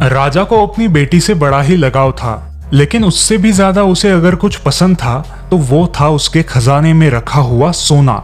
राजा को अपनी बेटी से बड़ा ही लगाव था, लेकिन उससे भी ज्यादा उसे अगर कुछ पसंद था तो वो था उसके खजाने में रखा हुआ सोना।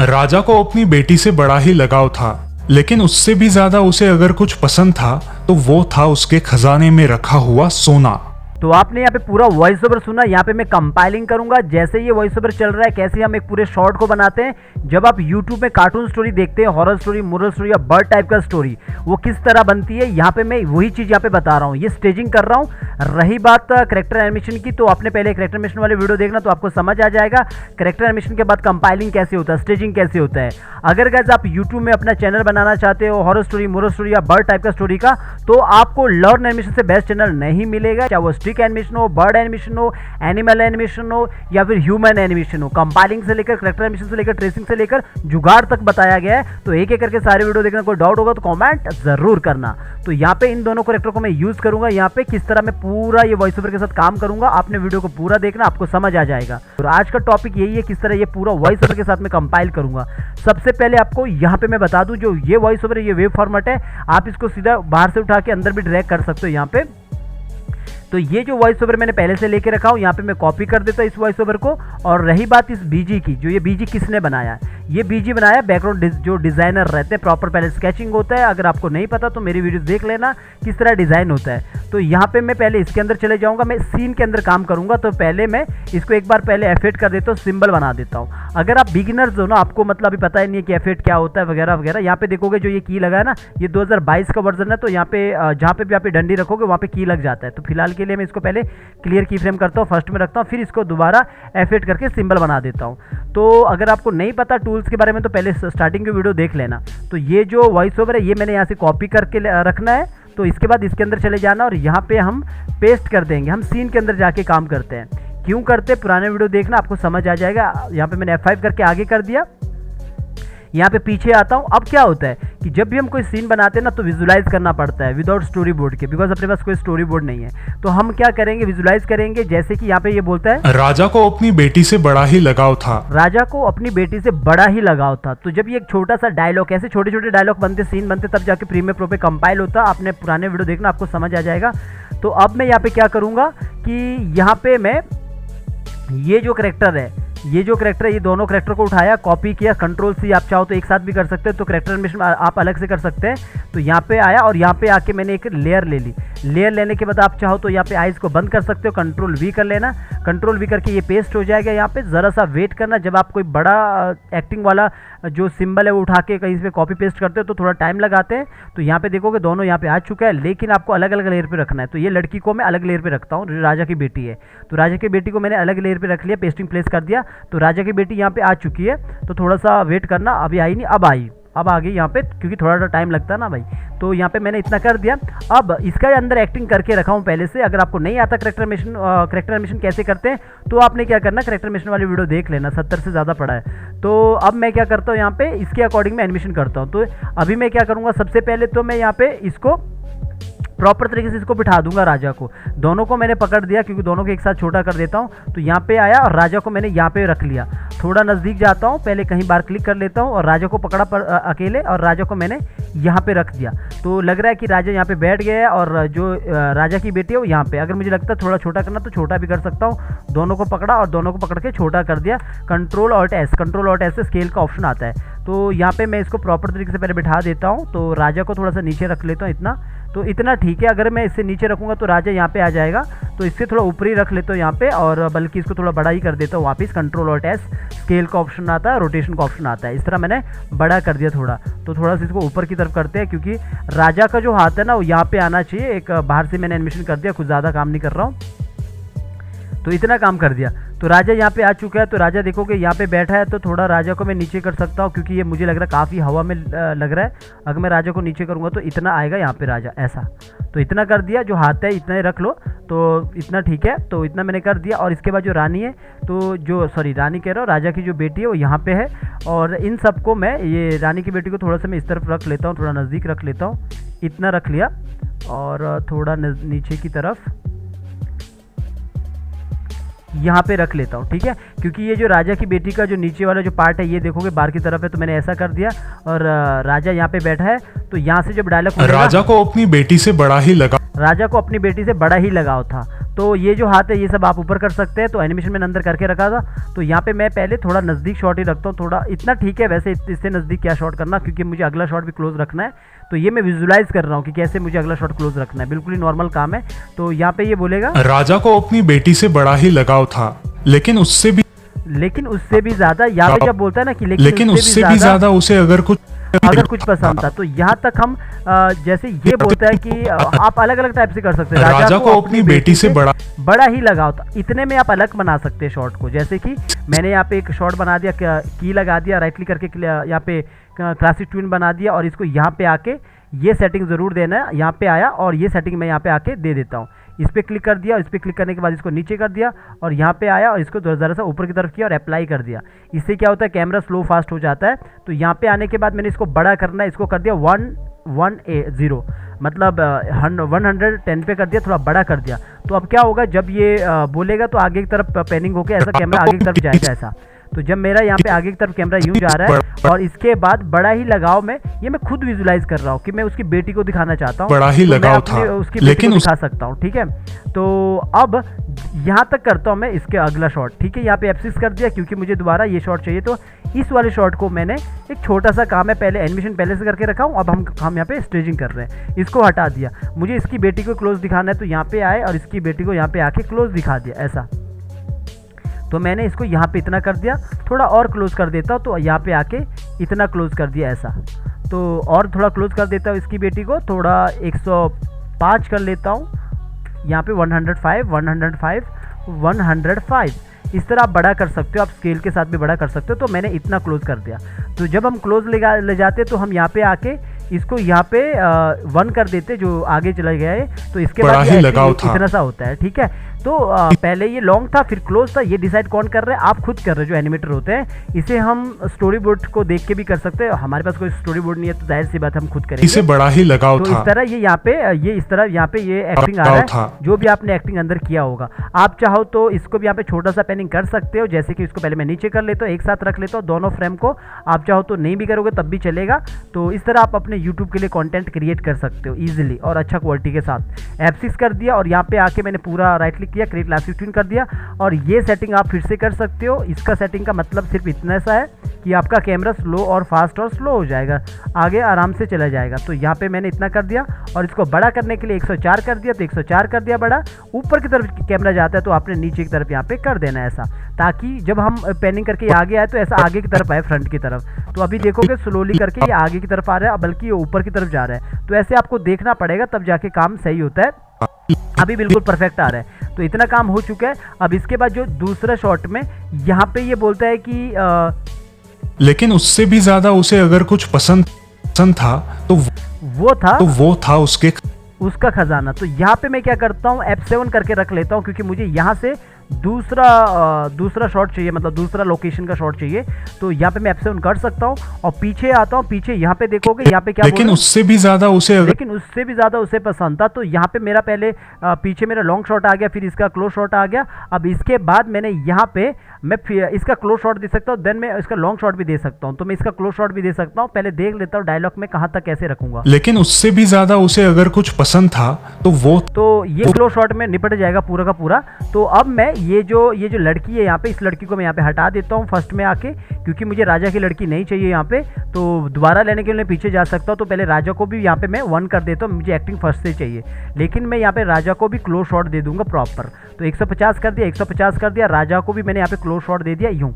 राजा को अपनी बेटी से बड़ा ही लगाव था, लेकिन उससे भी ज्यादा उसे अगर कुछ पसंद था तो वो था उसके खजाने में रखा हुआ सोना। तो आपने यहाँ पे पूरा वॉइस ओवर सुना। यहाँ पे मैं कंपाइलिंग करूंगा जैसे ये वॉइस ओवर चल रहा है, कैसे हम एक पूरे शॉर्ट को बनाते हैं। जब आप यूट्यूब में कार्टून स्टोरी देखते हैं, हॉरर स्टोरी, मोरल स्टोरी या बर्ड टाइप का स्टोरी, वो किस तरह बनती है, यहाँ पे मैं वही चीज़ यहाँ पे बता रहा हूँ, ये स्टेजिंग कर रहा हूँ। रही बात करेक्टर एनिमेशन की, तो आपने पहले करेक्टर एनिमेशन वाले वीडियो देखना तो आपको समझ आ जाएगा करेक्टर एनिमेशन के बाद कंपाइलिंग कैसे होता है, स्टेजिंग कैसे होता है। अगर गाइस आप यूट्यूब में अपना चैनल बनाना चाहते हो हॉरर स्टोरी, मोरल स्टोरी या बर्ड टाइप का स्टोरी का, तो आपको लर्न एनिमेशन से बेस्ट चैनल नहीं मिलेगा। चाहे वो स्टिक एनिमेशन हो, बर्ड एनिमेशन हो, एनिमल एनिमेशन हो या फिर ह्यूमन एनिमेशन हो, कंपाइलिंग से लेकर करेक्टर एनिमेशन से लेकर ट्रेसिंग से लेकर जुगाड़ तक बताया गया है। तो एक एक करके सारे वीडियो देखना। कोई डाउट होगा तो कमेंट जरूर करना। तो यहाँ पे इन दोनों करेक्टर को मैं यूज करूंगा, यहाँ पे किस तरह मैं पूरा ये वॉइस ओवर के साथ काम करूंगा। आपने वीडियो को पूरा देखना, आपको समझ आ जाएगा। और आज का टॉपिक यही है, किस तरह ये पूरा वॉइस ओवर के साथ मैं कंपाइल करूंगा। सबसे पहले आपको यहाँ पे मैं बता दूं, जो ये वॉइस ओवर है ये वेब फॉर्मेट है, आप इसको सीधा बाहर से उठा के अंदर भी ड्रैग कर सकते हो यहाँ पे। तो ये जो वॉइस ओवर मैंने पहले से लेके रखा हूँ, यहाँ पे मैं कॉपी कर देता हूँ इस वॉइस ओवर को। और रही बात इस बीजी की, जो ये बीजी किसने बनाया, ये बीजी बनाया बैकग्राउंड जो डिजाइनर रहते हैं, प्रॉपर पहले स्केचिंग होता है। अगर आपको नहीं पता तो मेरी वीडियो देख लेना किस तरह डिजाइन होता है। तो यहाँ पे मैं पहले इसके अंदर चले जाऊँगा, मैं सीन के अंदर काम करूँगा। तो पहले मैं इसको एक बार पहले एफेक्ट कर देता हूँ, सिंबल बना देता हूँ। अगर आप बिगिनर्स हो ना, आपको मतलब अभी पता ही नहीं है कि एफेक्ट क्या होता है वगैरह वगैरह, यहाँ पे देखोगे जो ये की लगा है ना, ये 2022 का वर्जन है। तो यहाँ पे जहाँ पे भी आप डंडी रखोगे वहाँ पे की लग जाता है। तो फिलहाल के लिए मैं इसको पहले क्लियर की फ्रेम करता हूँ, फर्स्ट में रखता हूँ, फिर इसको दोबारा एफेक्ट करके सिंबल बना देता हूँ। तो अगर आपको नहीं पता टूल्स के बारे में तो पहले स्टार्टिंग की वीडियो देख लेना। तो ये जो वॉइस ओवर है ये मैंने यहाँ से कॉपी करके रखना है। तो इसके बाद इसके अंदर चले जाना और यहाँ पे हम पेस्ट कर देंगे। हम सीन के अंदर जाके काम करते हैं। क्यों करते हैं, पुराने वीडियो देखना, आपको समझ आ जाएगा। यहाँ पे मैंने F5 करके आगे कर दिया, यहाँ पे पीछे आता हूँ। अब क्या होता है कि जब भी हम कोई सीन बनाते हैं ना, तो विजुलाइज करना पड़ता है विदाउट स्टोरी बोर्ड के, बिकॉज अपने पास कोई स्टोरी बोर्ड नहीं है। तो हम क्या करेंगे, विजुलाइज करेंगे। जैसे कि यहाँ पे ये बोलता है, राजा को अपनी बेटी से बड़ा ही लगाव था। राजा को अपनी बेटी से बड़ा ही लगाव था। तो जब ये एक छोटा सा डायलॉग, ऐसे छोटे छोटे डायलॉग बनते, सीन बनते, तब जाके प्रीमियर प्रो पे कंपाइल होता। आपने पुराने वीडियो देखना, आपको समझ आ जाएगा। तो अब मैं यहाँ पे क्या करूँगा कि यहाँ पे मैं ये जो करेक्टर है, ये दोनों करेक्टर को उठाया, कॉपी किया, कंट्रोल सी, आप चाहो तो एक साथ भी कर सकते हो। तो करेक्टर एनिमेशन आप अलग से कर सकते हैं। तो यहाँ पे आया और यहाँ पे आके मैंने एक लेयर ले ली। लेयर लेने के बाद आप चाहो तो यहाँ पे आइज को बंद कर सकते हो, कंट्रोल वी कर लेना। कंट्रोल वी करके ये पेस्ट हो जाएगा। यहाँ पे ज़रा सा वेट करना, जब आप कोई बड़ा एक्टिंग वाला जो सिंबल है वो उठा के कहीं पे कॉपी पेस्ट करते हो तो थोड़ा टाइम लगाते हैं। तो यहाँ पे देखोगे दोनों यहाँ पे आ चुका है, लेकिन आपको अलग अलग लेयर पे रखना है। तो ये लड़की को मैं अलग लेयर पे रखता हूँ, राजा की बेटी है। तो राजा की बेटी को मैंने अलग लेयर पे रख लिया, पेस्टिंग प्लेस कर दिया। तो राजा की बेटी यहाँ पे आ चुकी है। तो थोड़ा सा वेट करना, अभी आई नहीं, अब आई, अब आ गई यहाँ पे, क्योंकि थोड़ा टाइम लगता है ना भाई। तो यहाँ पे मैंने इतना कर दिया। अब इसका अंदर एक्टिंग करके रखा हूँ पहले से। अगर आपको नहीं आता करेक्टर एनिमेशन कैसे करते हैं, तो आपने क्या करना, करेक्टर एनिमेशन वाली वीडियो देख लेना, 70 से ज़्यादा पड़ा है। तो अब मैं क्या करता हूँ, यहाँ पे इसके अकॉर्डिंग मैं एनिमेशन करता हूँ। तो अभी मैं क्या करूँगा, सबसे पहले तो मैं यहाँ पे इसको प्रॉपर तरीके से इसको बिठा दूंगा। राजा को, दोनों को मैंने पकड़ दिया, क्योंकि दोनों को एक साथ छोटा कर देता हूँ। तो यहाँ पे आया और राजा को मैंने यहाँ पे रख लिया। थोड़ा नज़दीक जाता हूँ, पहले कहीं बार क्लिक कर लेता हूँ और राजा को पकड़ा अकेले, और राजा को मैंने यहाँ पे रख दिया। तो लग रहा है कि राजा यहाँ पे बैठ गया है और जो राजा की बेटी है वो यहाँ पे। अगर मुझे लगता है थोड़ा छोटा करना तो छोटा भी कर सकता हूँ। दोनों को पकड़ा और दोनों को पकड़ के छोटा कर दिया। कंट्रोल ऑल्ट एस से स्केल का ऑप्शन आता है। तो यहाँ पे मैं इसको प्रॉपर तरीके से पहले बिठा देता हूँ। तो राजा को थोड़ा सा नीचे रख लेता हूँ, इतना, तो इतना ठीक है। अगर मैं इससे नीचे रखूँगा तो राजा यहाँ पे आ जाएगा। तो इससे थोड़ा ऊपरी रख लेता हूँ यहाँ पे, और बल्कि इसको थोड़ा बड़ा ही कर देता हूँ वापस। कंट्रोल ऑल्ट एस, स्केल का ऑप्शन आता है, रोटेशन का ऑप्शन आता है। इस तरह मैंने बड़ा कर दिया थोड़ा। तो थोड़ा सा इसको ऊपर की तरफ करते हैं, क्योंकि राजा का जो हाथ है ना वो यहाँ पे आना चाहिए। एक बाहर से मैंने एनिमेशन कर दिया, कुछ ज़्यादा काम नहीं कर रहा हूँ। तो इतना काम कर दिया। तो राजा यहाँ पे आ चुका है। तो राजा देखोगे यहाँ पे बैठा है। तो थोड़ा राजा को मैं नीचे कर सकता हूँ, क्योंकि ये मुझे लग रहा है काफ़ी हवा में लग रहा है। अगर मैं राजा को नीचे करूँगा तो इतना आएगा यहाँ पे राजा, ऐसा। तो इतना कर दिया, जो हाथ है इतना ही रख लो। तो इतना ठीक है। तो इतना मैंने कर दिया। और इसके बाद जो रानी है, तो जो रानी कह रहा हूँ, राजा की जो बेटी है वो यहाँ पे है। और इन सबको मैं, ये रानी की बेटी को थोड़ा सा मैं इस तरफ रख लेता हूँ, थोड़ा नज़दीक रख लेता हूँ, इतना रख लिया। और थोड़ा नीचे की तरफ, यहाँ पे रख लेता हूँ, ठीक है। क्योंकि ये जो राजा की बेटी का जो नीचे वाला जो पार्ट है ये देखोगे बाहर की तरफ है, तो मैंने ऐसा कर दिया और राजा यहाँ पे बैठा है, तो यहाँ से जब डायलॉग राजा को अपनी बेटी से बड़ा ही लगा राजा को अपनी बेटी से बड़ा ही लगाव था। तो ये जो हाथ है ये सब आप ऊपर कर सकते हैं। तो एनिमेशन मैंने अंदर करके रखा था, तो यहाँ पे मैं पहले थोड़ा नज़दीक शॉट ही रखता हूँ, थोड़ा इतना ठीक है। वैसे इससे नज़दीक क्या शॉट करना, क्योंकि मुझे अगला शॉट भी क्लोज रखना है। तो ये मैं विजुलाइज कर रहा हूँ कि कैसे मुझे अगला शॉट क्लोज रखना है, बिल्कुल ही नॉर्मल काम है। तो यहाँ पे ये बोलेगा राजा को अपनी बेटी से बड़ा ही लगाव था, लेकिन उससे भी ज़्यादा यहाँ पे जब बोलता है ना कि लेकिन उससे भी ज़्यादा उसे अगर कुछ पसंद था। तो यहाँ तक हम जैसे ये बोलता है कि आप अलग अलग टाइप से कर सकते हैं। राजा को अपनी बेटी से बड़ा ही लगाव था, इतने में आप अलग बना सकते हैं शॉट को। जैसे कि मैंने यहाँ पे एक शॉट बना दिया, की लगा दिया, राइट क्लिक करके यहाँ पे क्लासिक ट्यून बना दिया और इसको यहाँ पे आके ये सेटिंग ज़रूर देना है। यहाँ पे आया और ये सेटिंग मैं यहाँ पे आके दे देता हूँ। इस पर क्लिक कर दिया और इस पर क्लिक करने के बाद इसको नीचे कर दिया और यहाँ पे आया और इसको ज़रा सा ऊपर की तरफ किया और अप्लाई कर दिया। इससे क्या होता है, कैमरा स्लो फास्ट हो जाता है। तो यहाँ पे आने के बाद मैंने इसको बड़ा करना है, इसको कर दिया 110 मतलब 110 पे कर दिया, थोड़ा बड़ा कर दिया। तो अब क्या होगा, जब ये बोलेगा तो आगे की तरफ पैनिंग होकर ऐसा कैमरा आगे की तरफ जाएगा ऐसा। तो जब मेरा यहाँ पे आगे की तरफ कैमरा यूं जा रहा है और इसके बाद बड़ा ही लगाव में ये मैं खुद विजुलाइज कर रहा हूँ कि मैं उसकी बेटी को दिखाना चाहता हूँ, बड़ा ही तो लगाव मैं था, उसकी बेटी को दिखा सकता हूँ, ठीक है। तो अब यहाँ तक करता हूँ मैं इसके अगला शॉट, ठीक है। यहाँ पे F6 कर दिया क्योंकि मुझे दोबारा ये शॉट चाहिए। तो इस वाले शॉट को मैंने एक छोटा सा काम है, पहले एनिमेशन पहले से करके रखा हूँ, अब हम यहाँ पे स्टेजिंग कर रहे हैं। इसको हटा दिया, मुझे इसकी बेटी को क्लोज दिखाना है, तो यहाँ पे आए और इसकी बेटी को यहाँ पे आके क्लोज दिखा दिया ऐसा। तो मैंने इसको यहाँ पे इतना कर दिया, थोड़ा और क्लोज कर देता हूँ, तो यहाँ पे आके इतना क्लोज कर दिया ऐसा। तो और थोड़ा क्लोज कर देता हूँ इसकी बेटी को, थोड़ा 105 कर लेता हूँ, यहाँ पे 105 इस तरह आप बड़ा कर सकते हो, आप स्केल के साथ भी बड़ा कर सकते हो। तो मैंने इतना क्लोज कर दिया। तो जब हम क्लोज ले जाते तो हम यहाँ पे आके इसको यहाँ पे 1 कर देते जो आगे चला गया है। तो इसके बाद इतना सा होता है, ठीक है। तो पहले ये लॉन्ग था फिर क्लोज था, ये डिसाइड कौन कर रहा है, आप खुद कर रहे हो जो एनिमेटर होते हैं। इसे हम स्टोरी बोर्ड को देख के भी कर सकते हैं, हमारे पास कोई स्टोरी बोर्ड नहीं है तो जाहिर सी बात हम खुद करेंगे। इसे बड़ा ही लगाव तो था। इस तरह ये यहाँ पे ये इस तरह यहाँ पे ये एक्टिंग आ रहा है, जो भी आपने एक्टिंग अंदर किया होगा। आप चाहो तो इसको भी यहाँ पे छोटा सा पेनिंग कर सकते हो, जैसे कि इसको पहले मैं नीचे कर लेता हूँ, एक साथ रख लेता हूँ दोनों फ्रेम को। आप चाहो तो नहीं भी करोगे तब भी चलेगा। तो इस तरह आप अपने यूट्यूब के लिए कंटेंट क्रिएट कर सकते हो इजीली और अच्छा क्वालिटी के साथ। F6 कर दिया और यहाँ पे आके मैंने पूरा राइट क्लिक किया, क्रिएट क्लासिक ट्यून कर दिया और ये सेटिंग आप फिर से कर सकते हो। इसका सेटिंग का मतलब सिर्फ इतना सा है कि आपका कैमरा स्लो और फास्ट और स्लो हो जाएगा, आगे आराम से चला जाएगा। तो यहाँ पे मैंने इतना कर दिया और इसको बड़ा करने के लिए 104 कर दिया, तो 104 कर दिया बड़ा। ऊपर की तरफ कैमरा जाता है तो आपने नीचे की तरफ यहाँ पे कर देना ऐसा, ताकि जब हम पेनिंग करके आगे आए तो ऐसा आगे की तरफ आए, फ्रंट की तरफ। तो अभी देखोगे स्लोली करके ये आगे की तरफ आ रहा है, बल्कि ये ऊपर की तरफ जा रहा है। तो ऐसे आपको देखना पड़ेगा, तब जाके काम सही होता है। अभी बिल्कुल परफेक्ट आ रहा है। तो इतना काम हो चुका है। अब इसके बाद जो दूसरा शॉट में यहाँ पे ये बोलता है कि लेकिन उससे भी ज्यादा उसे अगर कुछ पसंद था तो वो था उसका खजाना। तो यहाँ पे मैं क्या करता हूँ, F7 करके रख लेता हूँ, क्योंकि मुझे यहाँ से दूसरा शॉट चाहिए, मतलब दूसरा लोकेशन का शॉट चाहिए। तो यहाँ पे मैं F7 कर सकता हूँ और पीछे आता हूँ। पीछे यहाँ पे देखोगे यहाँ पे क्या, लेकिन उससे भी ज्यादा उसे पसंद था। तो यहाँ पे मेरा पहले पीछे मेरा लॉन्ग शॉट आ गया, फिर इसका क्लोज शॉट आ गया। अब इसके बाद मैंने यहाँ पे मैं इसका क्लोज शॉट दे सकता हूँ, देन मैं इसका लॉन्ग शॉट भी दे सकता हूँ। तो मैं इसका क्लोज शॉट भी दे सकता हूँ। पहले देख लेता हूँ डायलॉग में कहाँ तक कैसे रखूंगा। लेकिन उससे भी ज्यादा उसे अगर कुछ पसंद था तो ये क्लोज शॉट में निपट जाएगा पूरा का पूरा। तो अब मैं ये जो लड़की है यहाँ पे, इस लड़की को मैं यहाँ पे हटा देता हूँ फर्स्ट में आके, क्योंकि मुझे राजा की लड़की नहीं चाहिए यहाँ पे। तो दोबारा लेने के लिए पीछे जा सकता हूँ। तो पहले राजा को भी यहाँ पे मैं 1 कर देता हूँ, मुझे एक्टिंग फर्स्ट से चाहिए। लेकिन मैं यहाँ पे राजा को भी क्लोज शॉट दे दूंगा प्रॉपर। तो 150 कर दिया, 150 कर दिया। राजा को भी मैंने यहाँ पे क्लोज शॉट दे दिया यूँ।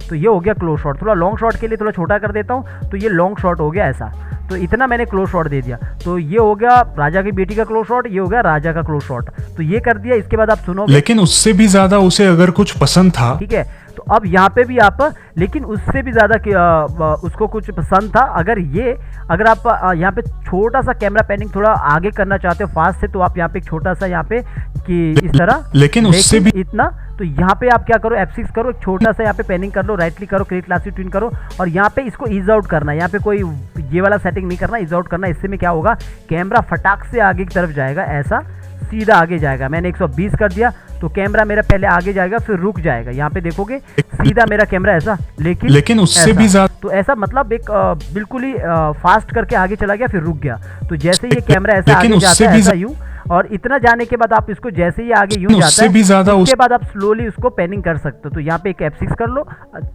तो ये हो गया क्लोज शॉट। थोड़ा लॉन्ग शॉट के लिए थोड़ा छोटा कर देता हूँ, तो ये लॉन्ग शॉट हो गया ऐसा। तो इतना मैंने क्लोज शॉट दे दिया। तो ये हो गया राजा की बेटी का क्लोज शॉट, ये हो गया राजा का क्लोज शॉट। तो ये कर दिया। इसके बाद आप सुनो, लेकिन उससे भी ज्यादा उसे अगर कुछ पसंद था, ठीक है। तो अब यहाँ पे भी आप, लेकिन उससे भी ज़्यादा उसको कुछ पसंद था। अगर आप यहाँ पे छोटा सा कैमरा पैनिंग थोड़ा आगे करना चाहते हो फास्ट से, तो आप यहाँ पे एक छोटा सा यहाँ पे कि इस तरह, लेकिन उससे भी इतना। तो यहाँ पे आप क्या करो, F6 करो, एक छोटा सा यहाँ पे पैनिंग कर लो, राइट क्लिक करो, क्रिएट क्लासिक ट्यून करो और यहाँ पे इसको ईज आउट करना है। यहाँ पे कोई ये वाला सेटिंग नहीं करना, ईज आउट करना। इससे में क्या होगा, कैमरा फटाक से आगे की तरफ जाएगा, ऐसा सीधा आगे जाएगा। मैंने 120 कर दिया। तो तो कैमरा मेरा पहले आगे जाएगा फिर रुक जाएगा। यहाँ पे देखोगे सीधा मेरा कैमरा ऐसा, लेकिन उससे ऐसा। भी ज्यादा, तो ऐसा मतलब एक बिल्कुल ही फास्ट करके आगे चला गया फिर रुक गया। तो जैसे ये कैमरा ऐसा आगे जाता है ऐसा यूं, और इतना जाने के बाद आप इसको जैसे ही आगे यूं जाता है, भी ज्यादा उसके बाद आप स्लोली उसको पैनिंग कर सकते हो। तो यहाँ पे एक F6 कर लो,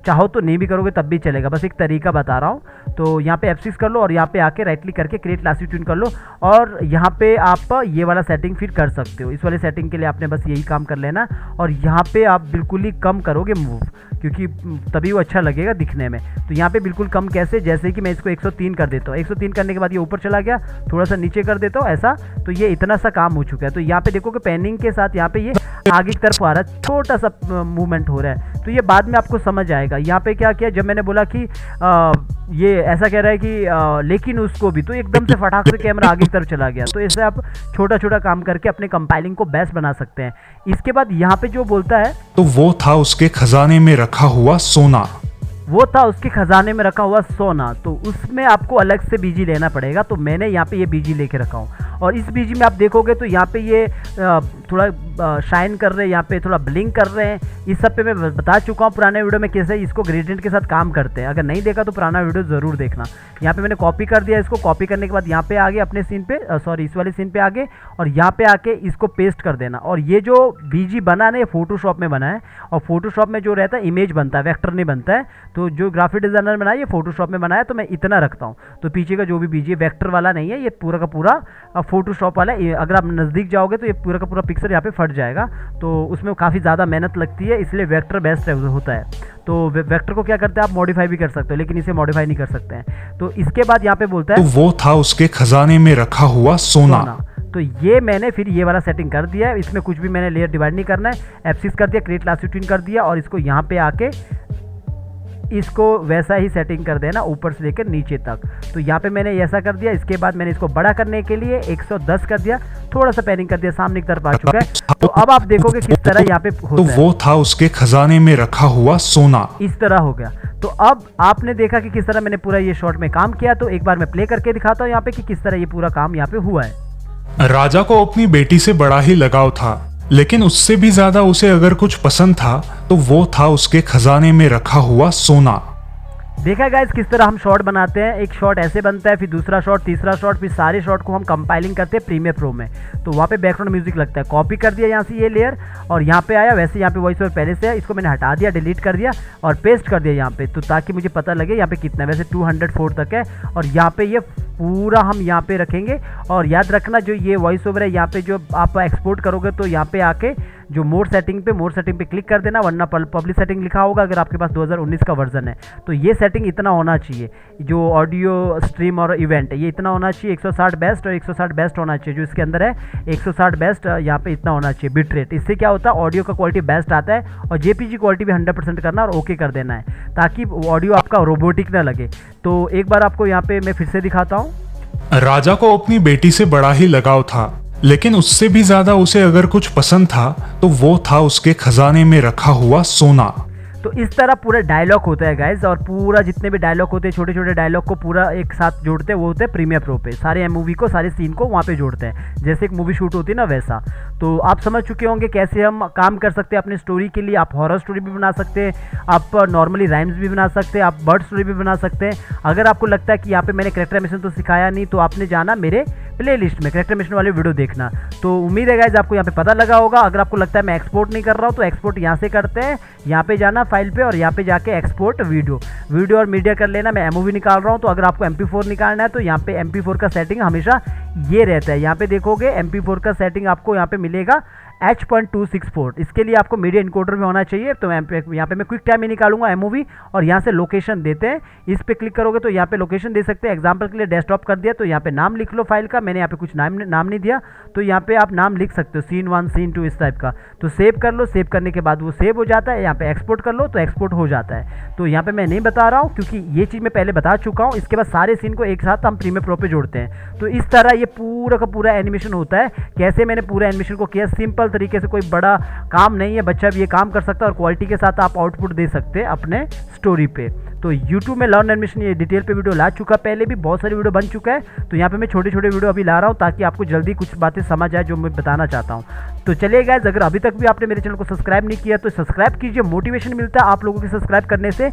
चाहो तो नहीं भी करोगे तब भी चलेगा, बस एक तरीका बता रहा हूँ। तो यहाँ पे F6 कर लो और यहाँ पे आके राइट क्लिक करके क्रिएट लास्ट ट्यून कर लो, और यहाँ पे आप ये वाला सेटिंग फिर कर सकते हो। इस वाले सेटिंग के लिए आपने बस यही काम कर लेना, और यहाँ पे आप बिल्कुल ही कम करोगे मूव, क्योंकि तभी वो अच्छा लगेगा दिखने में। तो यहाँ पे बिल्कुल कम कैसे, जैसे कि मैं इसको 103 कर देता हूँ। 103 करने के बाद ये ऊपर चला गया, थोड़ा सा नीचे कर देता हूँ ऐसा, तो ये इतना सा काम हो चुका है। तो यहाँ पे देखो कि पैनिंग के साथ यहाँ पे ये आगे की तरफ आ रहा है, छोटा सा मूवमेंट हो रहा है। तो ये बाद में आपको समझ आएगा। यहाँ पे क्या किया, जब मैंने बोला कि ये ऐसा कह रहा है कि लेकिन उसको भी, तो एकदम से फटाक से कैमरा आगे की तरफ चला गया। तो ऐसे आप छोटा छोटा काम करके अपने कंपाइलिंग को बेस्ट बना सकते हैं। इसके बाद यहाँ पे जो बोलता है, तो वो था उसके खजाने में रखा हुआ सोना, वो था उसके खजाने में रखा हुआ सोना। तो उसमें आपको अलग से बीजी लेना पड़ेगा। तो मैंने यहाँ पे ये बीजी लेके रखा हूँ, और इस बीजी में आप देखोगे तो यहाँ पे ये थोड़ा शाइन कर रहे हैं, यहाँ पे थोड़ा ब्लिंक कर रहे हैं। इस सब पे मैं बता चुका हूँ पुराने वीडियो में कैसे इसको ग्रेडियंट के साथ काम करते हैं। अगर नहीं देखा तो पुराना वीडियो ज़रूर देखना। यहाँ पे मैंने कॉपी कर दिया इसको। कॉपी करने के बाद यहाँ पे आगे अपने सीन पे, सॉरी इस वाले सीन पे आगे, और यहाँ पे आके इसको पेस्ट कर देना। और ये जो बीजी बना है ना, ये फोटोशॉप में बना है, और फोटोशॉप में जो रहता है इमेज बनता है, वेक्टर नहीं बनता है। तो जो ग्राफिक डिजाइनर बनाया, ये फोटोशॉप में बनाया, तो मैं इतना रखता हूँ। तो पीछे का जो भी बीजी वेक्टर वाला नहीं है, ये पूरा का पूरा फोटोशॉप वाला है। अगर आप नज़दीक जाओगे तो ये पूरा का पूरा पिक्चर यहाँ पे फट जाएगा। तो उसमें काफ़ी ज़्यादा मेहनत लगती है, इसलिए वेक्टर बेस्ट होता है। तो वेक्टर को क्या करते हैं, आप मॉडिफाई भी कर सकते हो, लेकिन इसे मॉडिफाई नहीं कर सकते हैं। तो इसके बाद यहाँ पे बोलता है, तो वो था उसके खजाने में रखा हुआ सोना। तो ये मैंने फिर ये वाला सेटिंग कर दिया है। इसमें कुछ भी मैंने लेयर डिवाइड नहीं करना है। F6 कर दिया, क्रिएट लास्ट ट्यून कर दिया, और इसको यहाँ पे आके इसको वैसा ही सेटिंग कर देना ऊपर से लेकर नीचे तक। तो यहाँ पे मैंने ऐसा कर दिया। इसके बाद मैंने इसको बड़ा करने के लिए 110 कर दिया, थोड़ा सा पैनिंग कर दिया, सामने की तरफ आ चुका है। तो अब आप देखोगे किस तरह यहाँ पे होता तो वो था उसके खजाने में रखा हुआ सोना, इस तरह हो गया। तो अब आपने देखा कि किस तरह मैंने पूरा ये शॉट में काम किया। तो एक बार मैं प्ले करके दिखाता हूँ यहाँ पे कि किस तरह ये पूरा काम यहाँ पे हुआ है। राजा को अपनी बेटी से बड़ा ही लगाव था, लेकिन उससे भी ज्यादा उसे अगर कुछ पसंद था तो वो था उसके खजाने में रखा हुआ सोना। देखा गाइस किस तरह हम शॉट बनाते हैं। एक शॉट ऐसे बनता है, फिर दूसरा शॉट, तीसरा शॉट, फिर सारे शॉट को हम कंपाइलिंग करते हैं प्रीमियर प्रो में। तो वहाँ पे बैकग्राउंड म्यूजिक लगता है। कॉपी कर दिया यहाँ से ये लेयर, और यहाँ पे आया, वैसे यहाँ पे वॉइस ओवर पहले से है, इसको मैंने हटा दिया, डिलीट कर दिया और पेस्ट कर दिया यहाँ पे, तो ताकि मुझे पता लगे यहाँ पे कितना है। वैसे 204 तक है, और यहाँ पे ये पूरा हम यहाँ पे रखेंगे। और याद रखना जो ये वॉइस ओवर है, यहाँ पे जो आप एक्सपोर्ट करोगे तो यहाँ पे आके जो मोर सेटिंग पे क्लिक कर देना, वरना पब्लिक सेटिंग लिखा होगा अगर आपके पास 2019 का वर्जन है। तो ये सेटिंग इतना होना चाहिए, जो ऑडियो स्ट्रीम और इवेंट है ये इतना होना चाहिए। 160 बेस्ट और 160 बेस्ट होना चाहिए, जो इसके अंदर है 160 बेस्ट यहाँ पे इतना होना चाहिए बिट रेट। इससे क्या होता है, ऑडियो का क्वालिटी बेस्ट आता है, और जेपीजी क्वालिटी भी 100% करना और ओके कर देना है, ताकि ऑडियो आपका रोबोटिक ना लगे। तो एक बार आपको यहाँ पे मैं फिर से दिखाता हूँ। राजा को अपनी बेटी से बड़ा ही लगाव था, लेकिन उससे भी ज्यादा उसे अगर कुछ पसंद था तो वो था उसके खजाने में रखा हुआ सोना। तो इस तरह पूरा डायलॉग होता है गाइज, और पूरा जितने भी डायलॉग होते हैं, छोटे छोटे डायलॉग को पूरा एक साथ जोड़ते हैं, वो होते हैं प्रीमियर प्रो पे। सारे मूवी को, सारे सीन को वहाँ पे जोड़ते हैं, जैसे एक मूवी शूट होती है ना वैसा। तो आप समझ चुके होंगे कैसे हम काम कर सकते हैं अपनी स्टोरी के लिए। आप हॉरर स्टोरी भी बना सकते हैं, आप नॉर्मली राइम्स भी बना सकते हैं, आप बर्ड स्टोरी भी बना सकते हैं। अगर आपको लगता है कि यहाँ पे मैंने कैरेक्टर एनिमेशन तो सिखाया नहीं, तो आपने जाना मेरे प्लेलिस्ट में कैरेक्टर एनिमेशन वाले वीडियो देखना। तो उम्मीद है गाइज आपको यहाँ पे पता लगा होगा। अगर आपको लगता है मैं एक्सपोर्ट नहीं कर रहा हूँ, तो एक्सपोर्ट यहाँ से करते हैं, यहाँ पे जाना फाइल पे, और यहाँ पे जाके एक्सपोर्ट वीडियो और मीडिया कर लेना। मैं एमओवी निकाल रहा हूँ, तो अगर आपको MP4 निकालना है तो यहाँ पे MP4 का सेटिंग हमेशा ये रहता है। यहाँ पे देखोगे MP4 का सेटिंग आपको यहाँ पे मिलेगा H.264। इसके लिए आपको मीडिया इनकोडर में होना चाहिए। तो यहाँ पे मैं क्विक टाइम ही निकालूंगा एमओवी, और यहाँ से लोकेशन देते हैं, इस पे क्लिक करोगे तो यहाँ पे लोकेशन दे सकते हैं। एग्जांपल के लिए डेस्कटॉप कर दिया, तो यहाँ पे नाम लिख लो फाइल का। मैंने यहाँ पे कुछ नाम नहीं दिया, तो यहाँ पे आप नाम लिख सकते हो, सीन 1 सीन 2 इस टाइप का। तो सेव कर लो, सेव करने के बाद वो सेव हो जाता है। यहाँ पे एक्सपोर्ट कर लो तो एक्सपोर्ट हो जाता है। तो यहाँ पे मैं नहीं बता रहा हूँ, क्योंकि ये चीज़ मैं पहले बता चुका हूँ। इसके बाद सारे सीन को एक साथ हम प्रीमियर प्रो पे जोड़ते हैं। तो इस तरह ये पूरा का पूरा एनिमेशन होता है। कैसे मैंने पूरा एनिमेशन को किया, सिंपल तरीके से, कोई बड़ा काम नहीं है, बच्चा भी ये काम कर सकता है और क्वालिटी के साथ आप आउटपुट दे सकते हैं अपने स्टोरी पे। तो YouTube में लर्न एनिमेशन ये डिटेल पे वीडियो ला चुका, पहले भी बहुत सारी वीडियो बन चुका है। तो यहाँ पे मैं छोटे छोटे वीडियो अभी ला रहा हूँ ताकि आपको जल्दी कुछ बातें समझ आए जो मैं बताना चाहता हूँ। तो चलिए गाइस, अगर अभी तक भी आपने मेरे चैनल को सब्सक्राइब नहीं किया तो सब्सक्राइब कीजिए, मोटिवेशन मिलता है आप लोगों के सब्सक्राइब करने से।